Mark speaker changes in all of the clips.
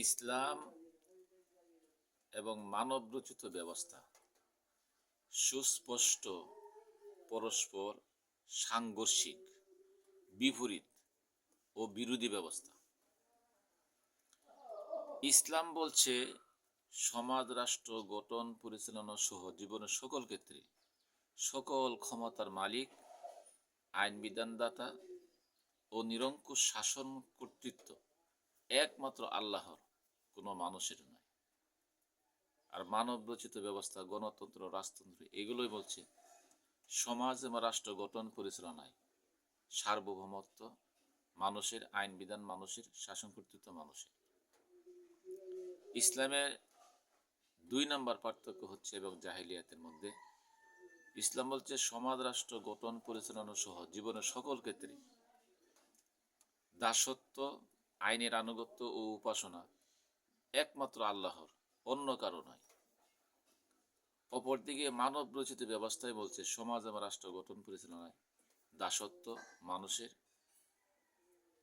Speaker 1: ইসলাম এবং মানবরচিত ব্যবস্থা সুস্পষ্ট পরস্পর সাংঘর্ষিক, বিপরীত ও বিরোধী ব্যবস্থা। ইসলাম বলছে সমাজ রাষ্ট্র গঠন, পরিচালনা সহ জীবনের সকল ক্ষেত্রে সকল ক্ষমতার মালিক, আইন বিধানদাতা ও নিরঙ্কুশ শাসন কর্তৃত্ব একমাত্র আল্লাহর, কোনো মানুষের নয়। আর মানব রচিত ব্যবস্থা, গণতন্ত্র, রাজতন্ত্র, এগুলোই বলছে সমাজ এবং রাষ্ট্র গঠন পরিচালনায় সার্বভৌমত্ব মানুষের, আইন বিধান মানুষের, শাসন কর্তৃত্ব মানুষের। ইসলামের 2 নম্বর পার্থক্য হচ্ছে এবং জাহিলিয়াতের মধ্যে, ইসলাম বলছে সমাজ রাষ্ট্র গঠন পরিচালনা সহ জীবনের সকল ক্ষেত্রে দাসত্ব, আইনের আনুগত্য ও উপাসনা একমাত্র আল্লাহর, অন্য কারো নয়। অপরদিকে মানব রচিত ব্যবস্থায় বলছে সমাজ এবং রাষ্ট্র গঠন পরিচালনায় দাসত্ব মানুষের,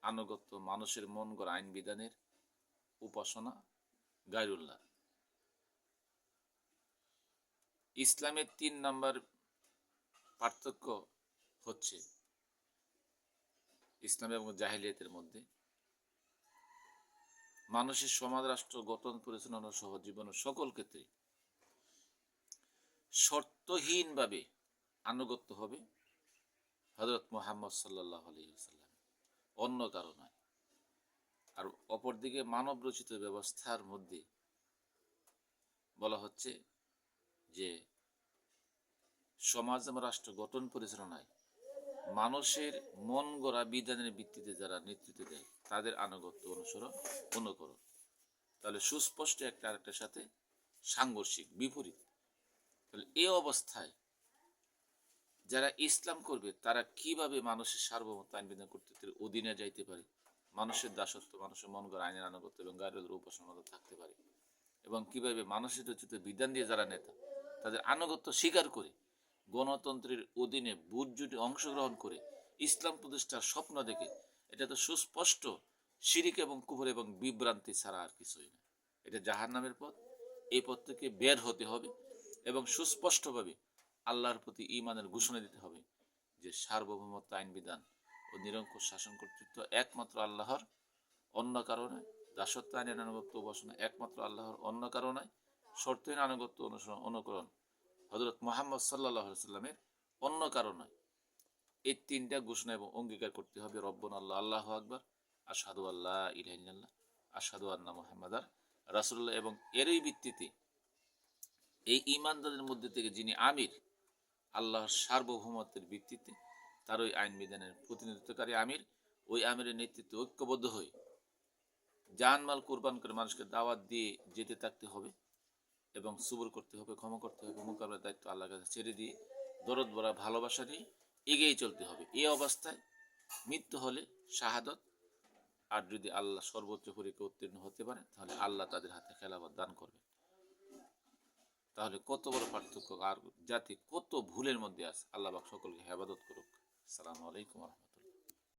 Speaker 1: আনুগত্য মানুষের মন গড়া আইন বিধানের, উপাসনা গায়রুল্লাহ। ইসলামের 3 নম্বর পার্থক্য হচ্ছে ইসলাম এবং জাহিলিয়াতের মধ্যে, মানুষের সমাজ রাষ্ট্র গঠন পরিচালনা সহ জীবনের সকল ক্ষেত্রে শর্তহীনভাবে আনুগত্য হবে হযরত মুহাম্মদ সাল্লাল্লাহু আলাইহি ওয়াসাল্লাম, অন্য কারো নয়। আর অপরদিকে মানব রচিত ব্যবস্থার মধ্যে বলা হচ্ছে যে সমাজ এবং রাষ্ট্র গঠন পরিচালনায় মানুষের মন গড়া বিধানের ভিত্তিতে যারা নেতৃত্ব দেয় তাদের আনুগত্য, অনুসরণ, অনুকরণ। তাহলে সুস্পষ্ট একটা আরেকটার সাথে সাংঘর্ষিক, বিপরীত। তাহলে এই অবস্থায় যারা ইসলাম করবে তারা কিভাবে মানুষের সার্বভৌমত্ব, আইন বিধান কর্তৃত্বের অধীনে যাইতে পারে, মানুষের দাসত্ব, মানুষের মন গড়া আইনের আনুগত্য এবং গায়রুল্লাহর উপাসনার মধ্যে থাকতে পারে, এবং কিভাবে মানুষের রচিত বিধান দিয়ে যারা নেতা তাদের আনুগত্য স্বীকার করে গণতন্ত্রের অধীনে বুট জুটে অংশগ্রহণ করে ইসলাম প্রতিষ্ঠার স্বপ্ন দেখে, এটা তো সুস্পষ্ট শিরিক এবং কুফর এবং বিভ্রান্তি ছাড়া আর কিছুই না। এটা জাহান্নামের পথ। এই পথ থেকে বের হতে হবে এবং সুস্পষ্টভাবে আল্লাহর প্রতি ঈমানের ঘোষণা দিতে হবে যে সার্বভৌমত্ব, আইন বিধান ও নিরঙ্কুশ শাসন কর্তৃত্ব একমাত্র আল্লাহর, অন্য কারণে দাসত্ব, আইনের আনুগত্য, উপাসনা একমাত্র আল্লাহর, অন্য কারণে শর্তহীন আনুগত্য, অনুসরণ, অনুকরণ হযরত মুহাম্মদ সাল্লাল্লাহু আলাইহি ওয়াসাল্লামের, অন্য কারণে। এই 3টা ঘোষণা এবং অঙ্গীকার করতে হবে। রব্বুনা আল্লাহ, আল্লাহু আকবার, আশহাদু আল্লা ইলাহা ইল্লাল্লাহ, আশহাদু আন্না মুহাম্মাদার রাসূলুল্লাহ। এবং এরই ভিত্তিতে এই ঈমানদারদের মধ্যে থেকে যিনি আমির, আল্লাহর সার্বভৌমত্বের ভিত্তিতে তার ওই আইন বিধানের প্রতিনিধিত্বকারী আমির, ওই আমিরের নেতৃত্বে ঐক্যবদ্ধ হয়ে জানমাল কোরবান করে মানুষকে দাওয়াত দিয়ে যেতে থাকতে হবে এবং সবর করতে হবে, ক্ষমা করতে হবে, মোকাবেলার দায়িত্ব আল্লাহর কাছে ছেড়ে দিয়ে দরদ ভরা ভালোবাসা নিয়ে এগিয়ে চলতে হবে। এই অবস্থায় মৃত্যু হলে শাহাদত, আর যদি আল্লাহ সর্বোচ্চ পরীক্ষা উত্তীর্ণ হতে পারে তাহলে আল্লাহ তাদের হাতে খেলাফত দান করবেন। তাহলে কত বড় পার্থক্য, আর জাতি কত ভুলের মধ্যে আছে। আল্লাহ পাক সকলকে হেফাজত করুক। আসসালামু আলাইকুম।